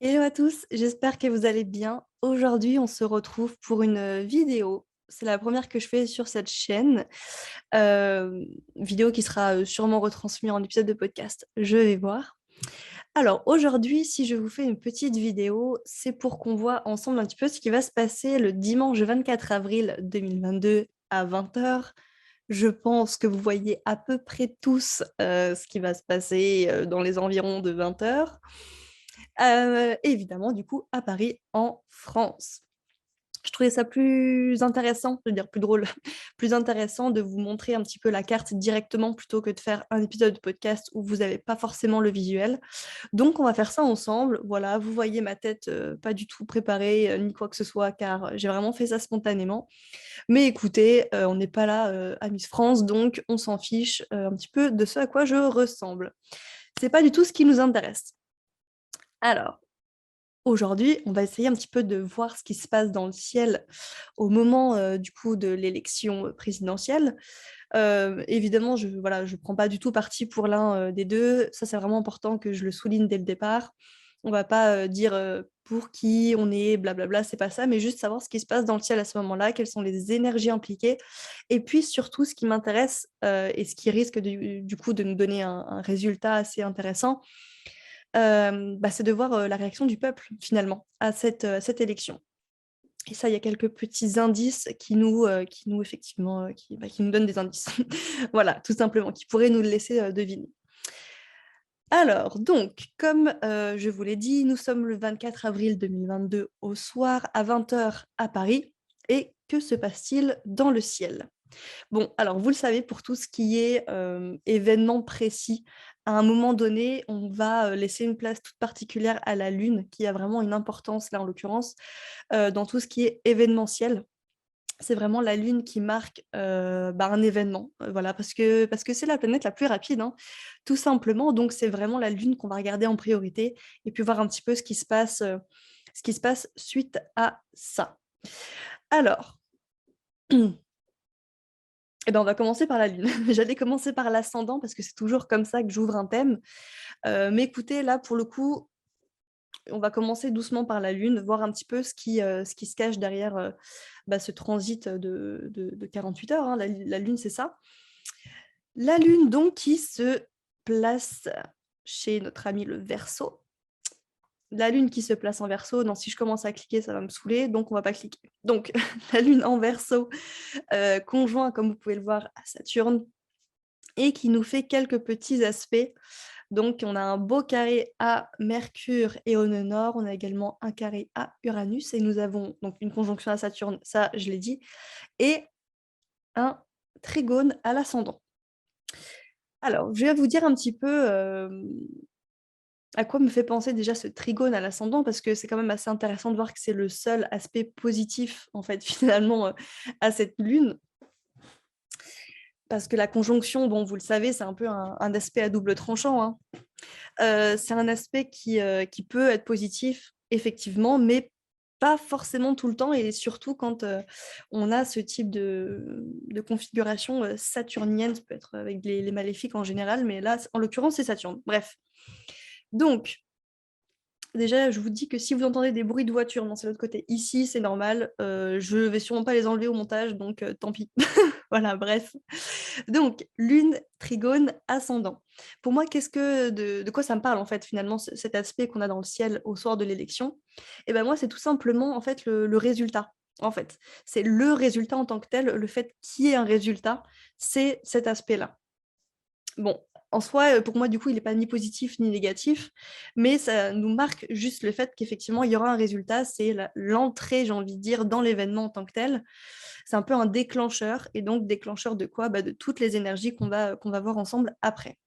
Hello à tous, j'espère que vous allez bien. Aujourd'hui, on se retrouve pour une vidéo. C'est la première que je fais sur cette chaîne, vidéo qui sera sûrement retransmise en épisode de podcast. Je vais voir. Alors aujourd'hui, si je vous fais une petite vidéo, c'est pour qu'on voit ensemble un petit peu ce qui va se passer le dimanche 24 avril 2022 à 20 h. Je pense que vous voyez à peu près tous ce qui va se passer dans les environs de 20 h. Évidemment, du coup, à Paris, en France. Je trouvais ça plus intéressant, je veux dire plus drôle, plus intéressant de vous montrer un petit peu la carte directement plutôt que de faire un épisode de podcast où vous n'avez pas forcément le visuel. Donc on va faire ça ensemble. Voilà, vous voyez ma tête pas du tout préparée ni quoi que ce soit car j'ai vraiment fait ça spontanément. Mais écoutez, on n'est pas là à Miss France, donc on s'en fiche un petit peu de ce à quoi je ressemble. C'est pas du tout ce qui nous intéresse. Alors, aujourd'hui, on va essayer un petit peu de voir ce qui se passe dans le ciel au moment, du coup, de l'élection, présidentielle. Évidemment, je prends pas du tout parti pour l'un, des 2. Ça, c'est vraiment important que je le souligne dès le départ. On va pas, dire, pour qui on est, blablabla, c'est pas ça, mais juste savoir ce qui se passe dans le ciel à ce moment-là, quelles sont les énergies impliquées et puis surtout ce qui m'intéresse, et ce qui risque du coup de nous donner un résultat assez intéressant, c'est de voir, la réaction du peuple finalement à cette élection. Et ça, il y a quelques petits indices qui nous effectivement, qui nous donnent des indices. Voilà, tout simplement, qui pourraient nous le laisser, deviner. Alors donc, comme, je vous l'ai dit, nous sommes le 24 avril 2022 au soir à 20 h à Paris et que se passe-t-il dans le ciel? Bon, alors vous le savez, pour tout ce qui est, événement précis, à un moment donné, on va, laisser une place toute particulière à la lune, qui a vraiment une importance là, en l'occurrence, dans tout ce qui est événementiel. C'est vraiment la lune qui marque, un événement, voilà, parce que c'est la planète la plus rapide, hein, tout simplement. Donc c'est vraiment la lune qu'on va regarder en priorité et puis voir un petit peu ce qui se passe suite à ça. Alors on va commencer par la lune. J'allais commencer par l'ascendant parce que c'est toujours comme ça que j'ouvre un thème. Mais écoutez, là, pour le coup, on va commencer doucement par la lune, voir un petit peu ce qui se cache derrière, ce transit de 48 heures, hein. La lune, c'est ça. La lune donc qui se place chez notre ami le Verseau. La lune qui se place en Verseau, non, si je commence à cliquer, ça va me saouler, donc on va pas cliquer. Donc la lune en Verseau, conjoint, comme vous pouvez le voir, à Saturne et qui nous fait quelques petits aspects. Donc, on a un beau carré à Mercure et au nœud nord. On a également un carré à Uranus et nous avons donc une conjonction à Saturne, ça je l'ai dit, et un trigone à l'ascendant. Alors, je vais vous dire un petit peu à quoi me fait penser déjà ce trigone à l'ascendant, parce que c'est quand même assez intéressant de voir que c'est le seul aspect positif, en fait, finalement, à cette lune. Parce que la conjonction, bon, vous le savez, c'est un peu un aspect à double tranchant, hein. C'est un aspect qui peut être positif, effectivement, mais pas forcément tout le temps et surtout quand, on a ce type de configuration, saturnienne. Ça peut être avec les maléfiques en général, mais là, en l'occurrence, c'est Saturne. Bref. Donc déjà, je vous dis que si vous entendez des bruits de voiture, non, c'est l'autre côté. Ici, c'est normal, je vais sûrement pas les enlever au montage, donc tant pis. Voilà, bref. Donc, lune, trigone, ascendant. Pour moi, de quoi ça me parle en fait finalement cet aspect qu'on a dans le ciel au soir de l'élection? Et ben moi, c'est tout simplement en fait le résultat. En fait, c'est le résultat en tant que tel, le fait qu'il y ait un résultat, c'est cet aspect-là. Bon, en soi, pour moi, du coup, il est pas ni positif ni négatif, mais ça nous marque juste le fait qu'effectivement, il y aura un résultat. C'est l'entrée, j'ai envie de dire, dans l'événement en tant que tel. C'est un peu un déclencheur et donc déclencheur de quoi? De toutes les énergies qu'on va voir ensemble après.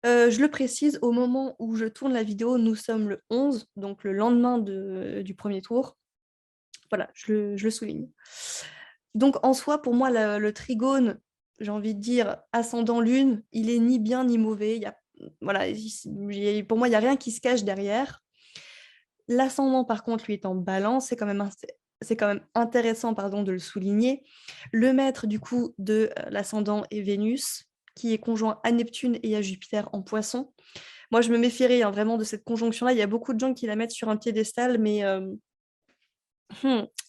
Je le précise, au moment où je tourne la vidéo, nous sommes le 11, donc le lendemain du premier tour. Voilà, je le souligne. Donc en soi, pour moi, le trigone, j'ai envie de dire ascendant lune, il est ni bien ni mauvais. Il y a voilà, pour moi, il y a rien qui se cache derrière. L'ascendant, par contre, lui, est en Balance. C'est quand même intéressant, pardon, de le souligner. Le maître, du coup, de l'ascendant est Vénus, qui est conjoint à Neptune et à Jupiter en Poisson. Moi, je me méfierais hein, vraiment de cette conjonction-là. Il y a beaucoup de gens qui la mettent sur un piédestal, mais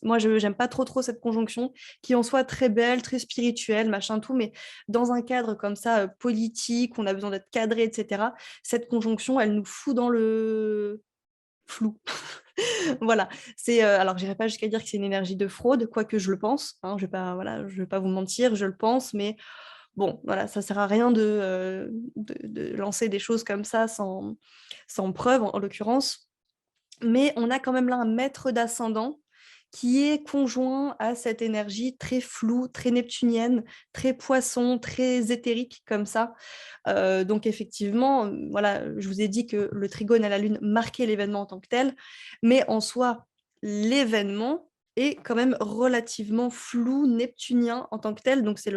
moi, je j'aime pas trop cette conjonction, qui en soit très belle, très spirituelle, machin tout, mais dans un cadre comme ça, politique, on a besoin d'être cadré, etc. Cette conjonction, elle nous fout dans le flou. Voilà, c'est alors j'irai pas jusqu'à dire que c'est une énergie de fraude, quoique je le pense, hein, je vais pas, voilà, je vais pas vous mentir, je le pense, mais bon, voilà, ça sert à rien de lancer des choses comme ça sans preuve, en l'occurrence. Mais on a quand même là un maître d'ascendant qui est conjoint à cette énergie très floue, très neptunienne, très poisson, très éthérique comme ça. Donc effectivement, voilà, je vous ai dit que le trigone à la Lune marquait l'événement en tant que tel, mais en soi, l'événement est quand même relativement flou, neptunien en tant que tel, donc c'est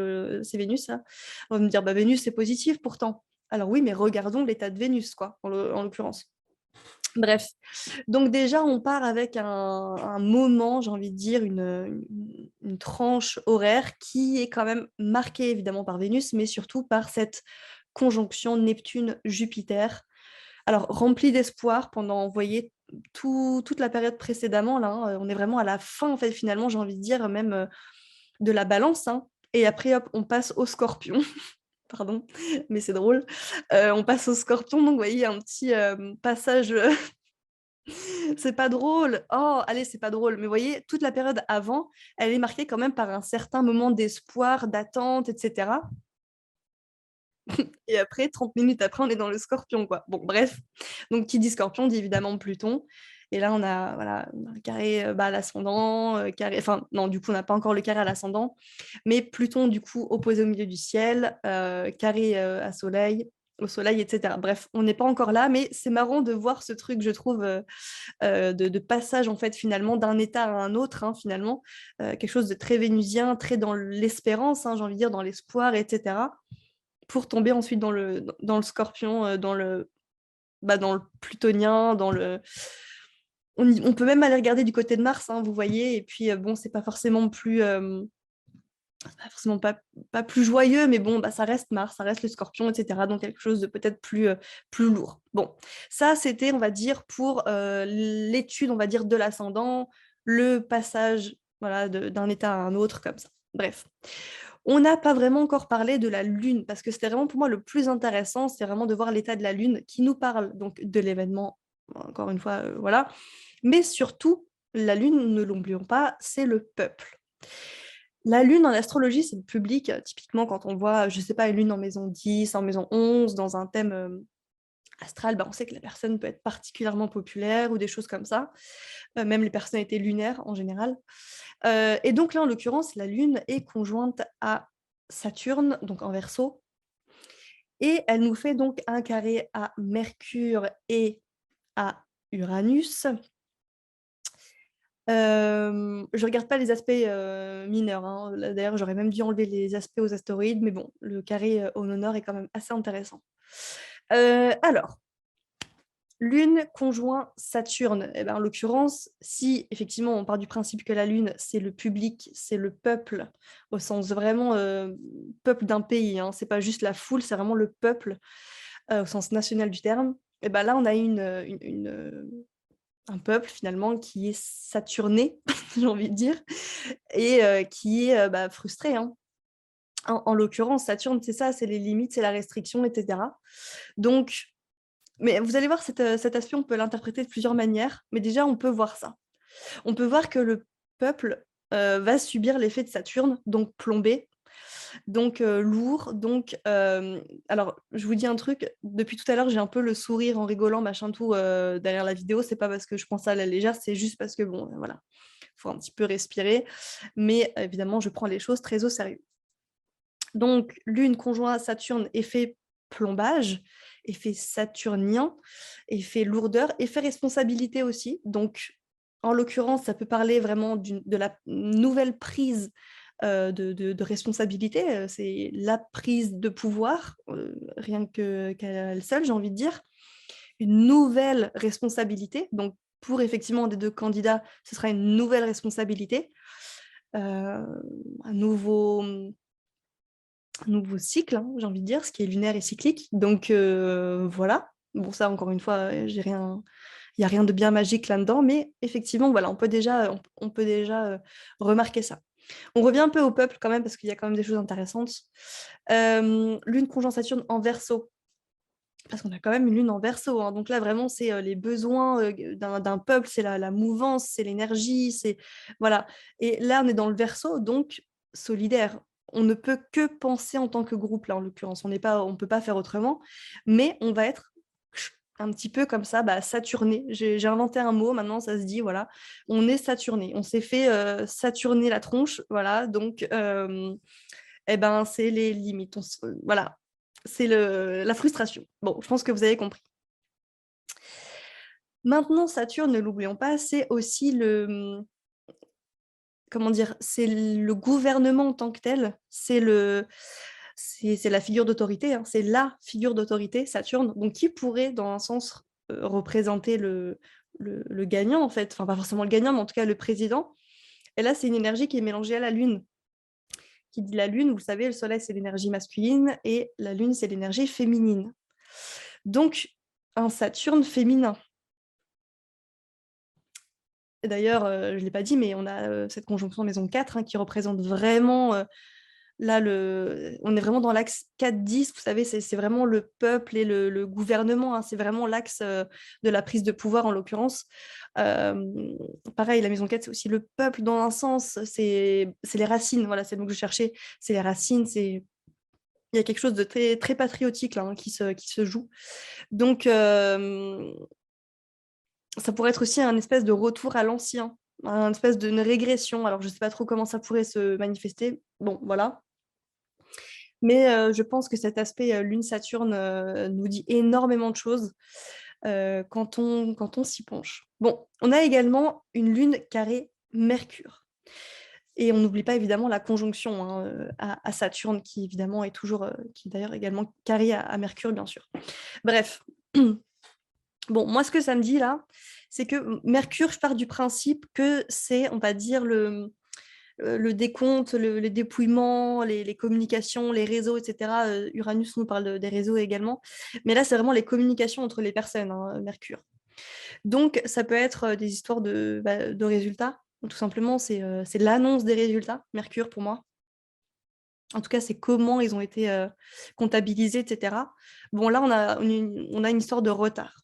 Vénus, ça. On va me dire, bah, Vénus, c'est positif pourtant. Alors oui, mais regardons l'état de Vénus, quoi, en l'occurrence. Bref, donc déjà, on part avec un moment, j'ai envie de dire, une tranche horaire qui est quand même marquée évidemment par Vénus, mais surtout par cette conjonction Neptune-Jupiter. Alors, remplie d'espoir pendant, vous voyez, toute la période précédemment, là, hein, on est vraiment à la fin, en fait, finalement, j'ai envie de dire, même de la balance, hein. Et après, hop, on passe au scorpion. Pardon, mais c'est drôle. On passe au scorpion, donc vous voyez un petit passage c'est pas drôle. Oh, allez, c'est pas drôle. Mais vous voyez, toute la période avant, elle est marquée quand même par un certain moment d'espoir, d'attente, etc. Et après, 30 minutes après, on est dans le scorpion, quoi. Bon, bref. Donc, qui dit scorpion dit évidemment Pluton. Et là, on a, voilà, un carré à l'ascendant, carré... Enfin, non, du coup, on n'a pas encore le carré à l'ascendant. Mais Pluton, du coup, opposé au milieu du ciel, carré au soleil, etc. Bref, on n'est pas encore là, mais c'est marrant de voir ce truc, je trouve, de passage en fait finalement d'un état à un autre hein, finalement quelque chose de très vénusien, très dans l'espérance, hein, j'ai envie de dire dans l'espoir, etc. Pour tomber ensuite dans le scorpion, dans le plutonien, on peut même aller regarder du côté de Mars, hein, vous voyez, et puis bon, c'est pas forcément plus pas forcément pas plus joyeux, mais bon, bah, ça reste Mars, ça reste le scorpion, etc. Donc quelque chose de peut-être plus lourd. Bon, ça, c'était, on va dire, pour l'étude, on va dire, de l'ascendant, le passage voilà, d'un état à un autre, comme ça. Bref. On n'a pas vraiment encore parlé de la Lune, parce que c'était vraiment pour moi le plus intéressant, c'est vraiment de voir l'état de la Lune qui nous parle donc de l'événement, encore une fois, voilà. Mais surtout, la Lune, ne l'oublions pas, c'est le peuple. La lune en astrologie, c'est le public. Typiquement, quand on voit, je sais pas, une lune en maison 10, en maison 11, dans un thème astral, bah, on sait que la personne peut être particulièrement populaire ou des choses comme ça. Même les personnalités lunaires en général. Et donc là, en l'occurrence, la lune est conjointe à Saturne, donc en Verseau. Et elle nous fait donc un carré à Mercure et à Uranus. Je regarde pas les aspects mineurs, hein. D'ailleurs, j'aurais même dû enlever les aspects aux astéroïdes, mais bon, le carré au nord est quand même assez intéressant. Alors, Lune conjoint Saturne. Eh ben, en l'occurrence, si effectivement on part du principe que la Lune, c'est le public, c'est le peuple, au sens vraiment peuple d'un pays, hein, c'est pas juste la foule, c'est vraiment le peuple au sens national du terme. Et ben là, on a un peuple finalement qui est saturné, j'ai envie de dire, et qui est frustré. Hein. En l'occurrence, Saturne, c'est ça, c'est les limites, c'est la restriction, etc. Donc, mais vous allez voir, cet aspect, on peut l'interpréter de plusieurs manières, mais déjà, on peut voir ça. On peut voir que le peuple va subir l'effet de Saturne, donc plombé, donc lourd. Donc, alors, je vous dis un truc, depuis tout à l'heure, j'ai un peu le sourire en rigolant, machin tout, derrière la vidéo. C'est pas parce que je pense à la légère, c'est juste parce que, bon, voilà, il faut un petit peu respirer. Mais évidemment, je prends les choses très au sérieux. Donc, Lune conjoint à Saturne, effet plombage, effet saturnien, effet lourdeur, effet responsabilité aussi. Donc, en l'occurrence, ça peut parler vraiment de la nouvelle prise de responsabilité. C'est la prise de pouvoir, rien qu'à elle seule, j'ai envie de dire. Une nouvelle responsabilité. Donc, pour effectivement des deux candidats, ce sera une nouvelle responsabilité. Un nouveau cycle, hein, j'ai envie de dire, ce qui est lunaire et cyclique. Donc voilà. Bon, ça, encore une fois, j'ai rien, il n'y a rien de bien magique là-dedans, mais effectivement, voilà, on peut déjà remarquer ça. On revient un peu au peuple quand même, parce qu'il y a quand même des choses intéressantes. Lune conjoint Saturne en Verseau, parce qu'on a quand même une lune en Verseau, hein. Donc là, vraiment, c'est les besoins d'un peuple, c'est la mouvance, c'est l'énergie, c'est voilà. Et là, on est dans le Verseau, donc solidaire. On ne peut que penser en tant que groupe, là, en l'occurrence. On peut pas faire autrement, mais on va être un petit peu comme ça, saturné. J'ai inventé un mot, maintenant ça se dit, voilà, on est saturné. On s'est fait saturner la tronche, voilà, donc eh ben, c'est les limites. Voilà, c'est la frustration. Bon, je pense que vous avez compris. Maintenant, Saturne, ne l'oublions pas, c'est aussi comment dire, c'est le gouvernement en tant que tel, c'est la figure d'autorité, hein, c'est la figure d'autorité, Saturne, donc qui pourrait, dans un sens, représenter le gagnant, en fait, enfin pas forcément le gagnant, mais en tout cas le président. Et là, c'est une énergie qui est mélangée à la Lune. Qui dit la Lune, vous le savez, le Soleil, c'est l'énergie masculine, et la Lune, c'est l'énergie féminine. Donc, un Saturne féminin. D'ailleurs, je ne l'ai pas dit, mais on a cette conjonction maison 4 hein, qui représente vraiment, là, on est vraiment dans l'axe 4-10, vous savez, c'est vraiment le peuple et le gouvernement, hein, c'est vraiment l'axe de la prise de pouvoir en l'occurrence. Pareil, la maison 4, c'est aussi le peuple dans un sens, c'est les racines, voilà, c'est le mot que je cherchais, c'est les racines, il y a quelque chose de très, très patriotique là, hein, qui se joue. Donc, ça pourrait être aussi un espèce de retour à l'ancien, un espèce d'une régression. Alors, je ne sais pas trop comment ça pourrait se manifester. Bon, voilà. Mais je pense que cet aspect Lune-Saturne nous dit énormément de choses quand on s'y penche. Bon, on a également une Lune carrée Mercure. Et on n'oublie pas évidemment la conjonction hein, à Saturne, qui évidemment est toujours, qui d'ailleurs également carré à Mercure, bien sûr. Bref. Bon, moi, ce que ça me dit là, c'est que Mercure, je pars du principe que c'est, on va dire, le décompte, les dépouillements, les communications, les réseaux, etc. Uranus nous parle des réseaux également. Mais là, c'est vraiment les communications entre les personnes, hein, Mercure. Donc, ça peut être des histoires de résultats. Tout simplement, c'est l'annonce des résultats, Mercure, pour moi. En tout cas, c'est comment ils ont été comptabilisés, etc. Bon, là, on a une histoire de retard.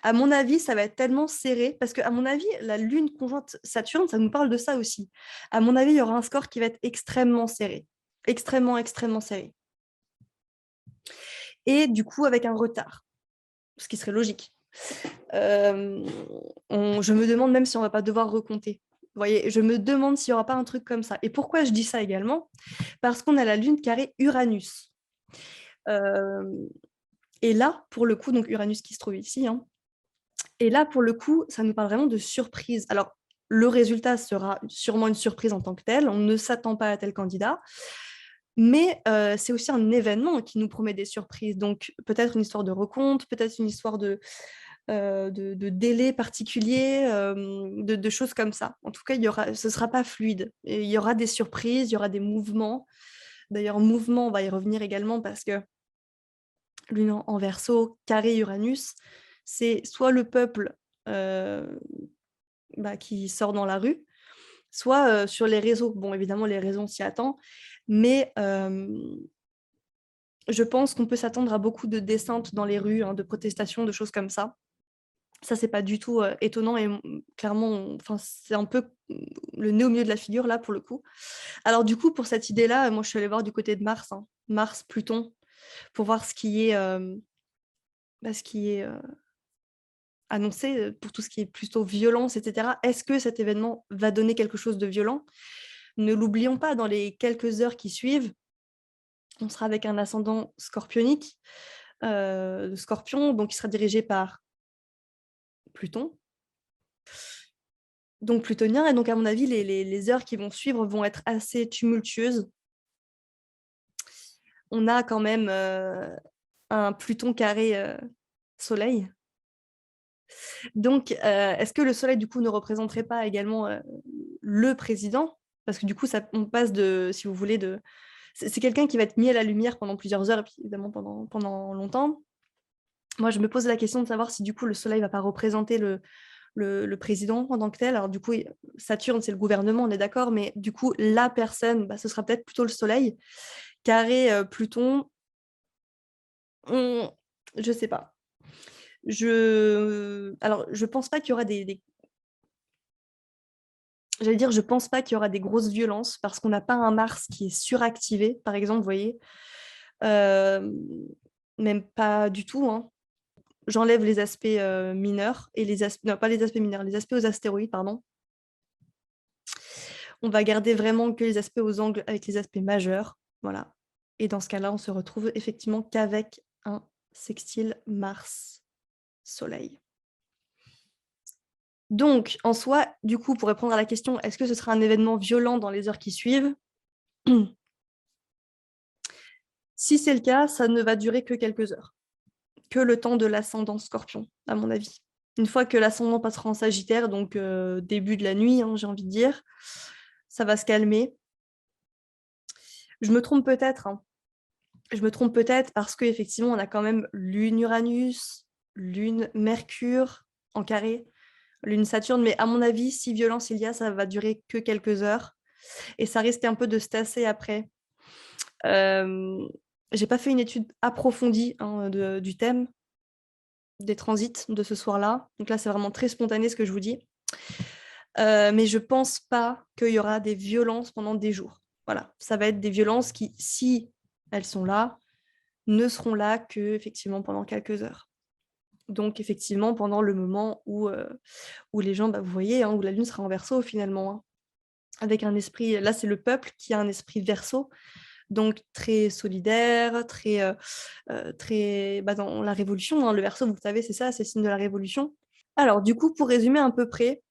À mon avis, ça va être tellement serré, parce qu'à mon avis, la Lune conjointe Saturne, ça nous parle de ça aussi. À mon avis, il y aura un score qui va être extrêmement serré. Extrêmement, extrêmement serré. Et du coup, avec un retard, ce qui serait logique. Je me demande même si on ne va pas devoir recompter. Vous voyez, je me demande s'il n'y aura pas un truc comme ça. Et pourquoi je dis ça également? Parce qu'on a la Lune carrée Uranus. Et là, pour le coup, donc Uranus qui se trouve ici, hein, et là, pour le coup, ça nous parle vraiment de surprise. Alors, le résultat sera sûrement une surprise en tant que tel. On ne s'attend pas à tel candidat. Mais c'est aussi un événement qui nous promet des surprises. Donc, peut-être une histoire de recompte, peut-être une histoire de délai particulier, de choses comme ça. En tout cas, ce ne sera pas fluide. Et il y aura des surprises, il y aura des mouvements. D'ailleurs, mouvement, on va y revenir également parce que Lune en Verseau, carré Uranus, c'est soit le peuple qui sort dans la rue, soit sur les réseaux. Bon, évidemment, les réseaux, on s'y attend, mais je pense qu'on peut s'attendre à beaucoup de descentes dans les rues, hein, de protestations, de choses comme ça. Ça, c'est pas du tout étonnant et clairement, c'est un peu le nez au milieu de la figure, là, pour le coup. Alors, du coup, pour cette idée-là, moi, je suis allée voir du côté de Mars, hein, Mars, Pluton, pour voir ce qui est annoncé pour tout ce qui est plutôt violence, etc. Est-ce que cet événement va donner quelque chose de violent? Ne l'oublions pas, dans les quelques heures qui suivent, on sera avec un ascendant scorpionique, de Scorpion, donc il sera dirigé par Pluton, donc plutonien, et donc à mon avis, les heures qui vont suivre vont être assez tumultueuses. On a quand même un Pluton carré Soleil. Donc, est-ce que le Soleil, du coup, ne représenterait pas également le président? Parce que du coup, on passe si vous voulez, c'est quelqu'un qui va être mis à la lumière pendant plusieurs heures, et puis évidemment pendant longtemps. Moi, je me pose la question de savoir si du coup le soleil va pas représenter le président en tant que tel. Alors du coup, Saturne, c'est le gouvernement, on est d'accord, mais du coup, la personne, bah, ce sera peut-être plutôt le soleil. Carré Pluton, je sais pas. Alors, je pense pas qu'il y aura J'allais dire, je pense pas qu'il y aura des grosses violences parce qu'on n'a pas un Mars qui est suractivé, par exemple, vous voyez. Euh, Même pas du tout, hein. J'enlève les aspects mineurs et les aspects, non, pas les aspects mineurs, les aspects aux astéroïdes, pardon. On va garder vraiment que les aspects aux angles avec les aspects majeurs, voilà. Et dans ce cas-là, on se retrouve effectivement qu'avec un sextile Mars-Soleil. Donc, en soi, du coup, pour répondre à la question, est-ce que ce sera un événement violent dans les heures qui suivent? Si c'est le cas, ça ne va durer que quelques heures, que le temps de l'ascendant Scorpion, à mon avis. Une fois que l'ascendant passera en Sagittaire, donc début de la nuit, hein, j'ai envie de dire, ça va se calmer. Je me trompe peut-être, hein. Je me trompe peut-être parce qu'effectivement, on a quand même Lune-Uranus, Lune-Mercure en carré, Lune-Saturne, mais à mon avis, si violence il y a, ça va durer que quelques heures et ça risque un peu de se tasser après. J'ai pas fait une étude approfondie hein, du thème des transits de ce soir-là, donc là, c'est vraiment très spontané ce que je vous dis. Mais je pense pas qu'il y aura des violences pendant des jours. Voilà, ça va être des violences qui, si elles sont là, ne seront là que effectivement pendant quelques heures. Donc effectivement pendant le moment où les gens, bah, vous voyez, hein, où la lune sera en Verseau finalement, hein, avec un esprit. Là c'est le peuple qui a un esprit Verseau, donc très solidaire, très bah, dans la révolution. Hein, le Verseau, vous savez, c'est ça, c'est le signe de la révolution. Alors du coup, pour résumer à peu près,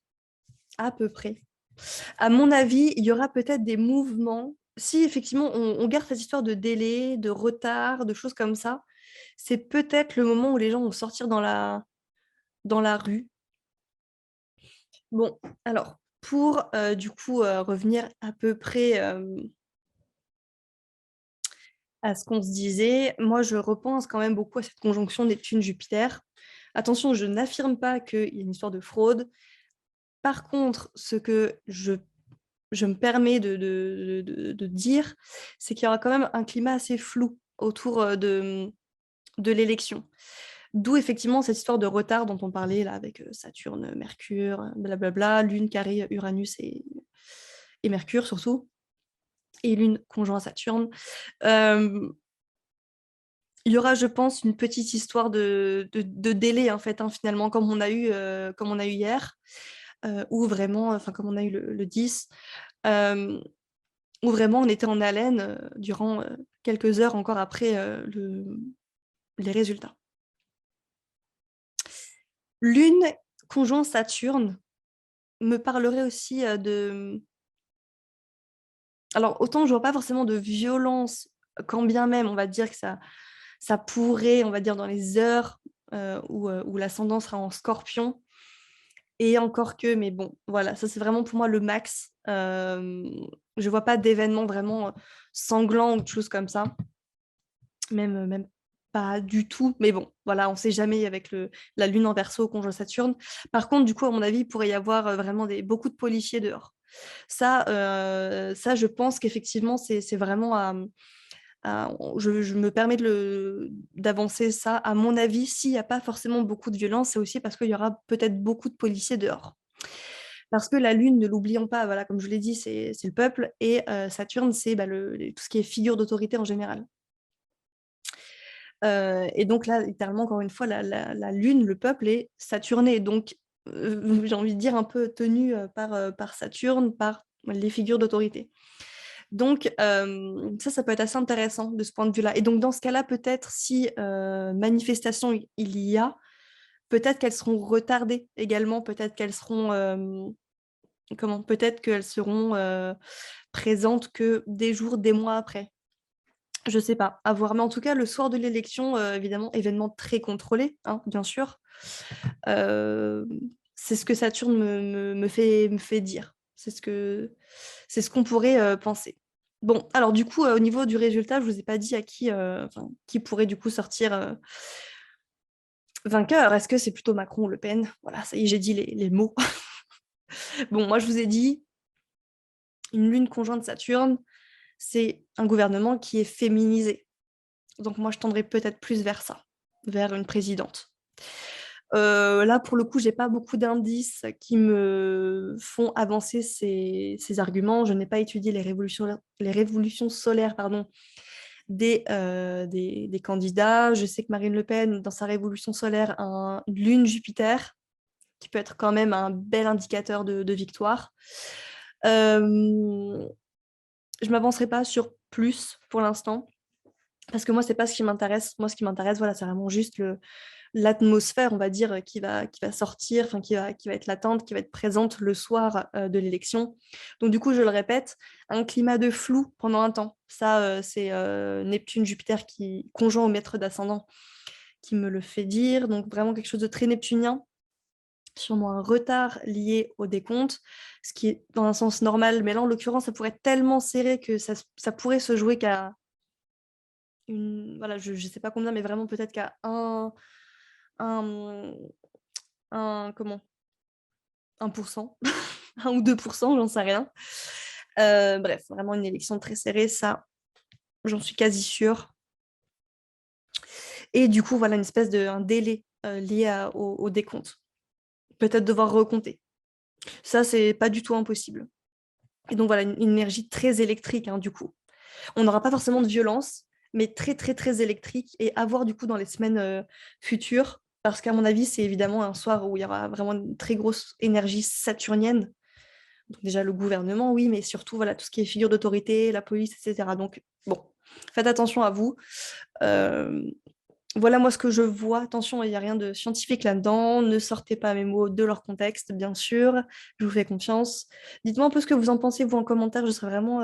à mon avis, il y aura peut-être des mouvements. Si effectivement on garde cette histoire de délai, de retard, de choses comme ça, c'est peut-être le moment où les gens vont sortir dans la rue. Bon, alors, pour du coup revenir à peu près à ce qu'on se disait, moi je repense quand même beaucoup à cette conjonction Neptune-Jupiter. Attention, je n'affirme pas qu'il y a une histoire de fraude. Par contre, ce que je me permets de dire, c'est qu'il y aura quand même un climat assez flou autour de l'élection. D'où effectivement cette histoire de retard dont on parlait là avec Saturne, Mercure, blablabla, Lune carré Uranus et Mercure surtout, et Lune conjoint Saturne. Euh, il y aura, je pense, une petite histoire de délai en fait, hein, finalement, comme on a eu hier, ou vraiment, enfin comme on a eu le 10, euh, où vraiment on était en haleine durant quelques heures encore après les résultats. Lune conjoint Saturne me parlerait aussi de... Alors, autant je vois pas forcément de violence, quand bien même, on va dire que ça pourrait, on va dire, dans les heures où l'ascendant sera en Scorpion, et encore que, mais bon, voilà, ça c'est vraiment pour moi le max. Je vois pas d'événements vraiment sanglants ou de choses comme ça, même pas du tout, mais bon, voilà, on sait jamais avec la Lune en Verseau, conjoint Saturne. Par contre, du coup, à mon avis, il pourrait y avoir vraiment beaucoup de policiers dehors. Ça, je pense qu'effectivement, c'est vraiment je me permets d'avancer ça. À mon avis, s'il n'y a pas forcément beaucoup de violence, c'est aussi parce qu'il y aura peut-être beaucoup de policiers dehors. Parce que la Lune, ne l'oublions pas, voilà, comme je l'ai dit, c'est le peuple, et Saturne, c'est bah, tout ce qui est figure d'autorité en général. Et donc là, littéralement, encore une fois, la Lune, le peuple est saturné. Donc, j'ai envie de dire un peu tenu par Saturne, par les figures d'autorité. Donc, ça peut être assez intéressant de ce point de vue-là. Et donc, dans ce cas-là, peut-être si manifestation il y a, peut-être qu'elles seront retardées également, peut-être qu'elles seront, peut-être qu'elles seront présentes que des jours, des mois après. Je sais pas, à voir. Mais en tout cas, le soir de l'élection, évidemment, événement très contrôlé, hein, bien sûr. Euh, c'est ce que Saturne me fait dire. C'est ce qu'on pourrait penser. Bon, alors du coup, au niveau du résultat, je vous ai pas dit à qui pourrait du coup sortir Vainqueur, est-ce que c'est plutôt Macron ou Le Pen? Voilà, ça y est, j'ai dit les mots. Bon, moi, je vous ai dit, une lune conjointe Saturne, c'est un gouvernement qui est féminisé. Donc moi, je tendrais peut-être plus vers ça, vers une présidente. Là, pour le coup, j'ai pas beaucoup d'indices qui me font avancer ces arguments. Je n'ai pas étudié les révolutions solaires pardon, des candidats. Je sais que Marine Le Pen, dans sa révolution solaire, a une lune Jupiter, qui peut être quand même un bel indicateur de victoire. Je m'avancerai pas sur plus pour l'instant, parce que moi, c'est pas ce qui m'intéresse. Moi, ce qui m'intéresse, voilà, c'est vraiment juste l'atmosphère, on va dire, qui va sortir, enfin, qui va être latente, qui va être présente le soir de l'élection. Donc, du coup, je le répète, un climat de flou pendant un temps. Ça, c'est Neptune-Jupiter qui conjoint au maître d'ascendant qui me le fait dire. Donc, vraiment quelque chose de très neptunien. Sûrement un retard lié au décompte, ce qui est dans un sens normal. Mais là, en l'occurrence, ça pourrait être tellement serré que ça pourrait se jouer qu'à voilà, je ne sais pas combien, mais vraiment peut-être qu'à un, comment, 1%, 1 ou 2%, j'en sais rien. Bref, vraiment une élection très serrée, ça, j'en suis quasi sûre. Et du coup, voilà une espèce un délai lié au décompte. Peut-être devoir recompter. Ça, c'est pas du tout impossible. Et donc voilà, une énergie très électrique, hein, du coup. On n'aura pas forcément de violence, mais très, très, très électrique, et à voir du coup dans les semaines futures, parce qu'à mon avis, c'est évidemment un soir où il y aura vraiment une très grosse énergie saturnienne. Donc déjà le gouvernement, oui, mais surtout voilà, tout ce qui est figure d'autorité, la police, etc. Donc bon, faites attention à vous. Euh, voilà moi ce que je vois. Attention, il n'y a rien de scientifique là-dedans. Ne sortez pas mes mots de leur contexte, bien sûr. Je vous fais confiance. Dites-moi un peu ce que vous en pensez, vous, en commentaire. Je serais vraiment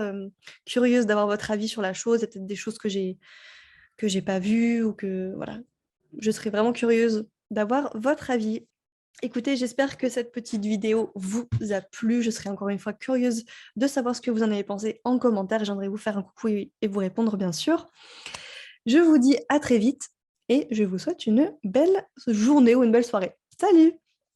curieuse d'avoir votre avis sur la chose. Il y a peut-être des choses que j'ai pas vues ou que voilà. Je serais vraiment curieuse d'avoir votre avis. Écoutez, j'espère que cette petite vidéo vous a plu. Je serais encore une fois curieuse de savoir ce que vous en avez pensé en commentaire. J'aimerais vous faire un coucou et vous répondre, bien sûr. Je vous dis à très vite et je vous souhaite une belle journée ou une belle soirée. Salut!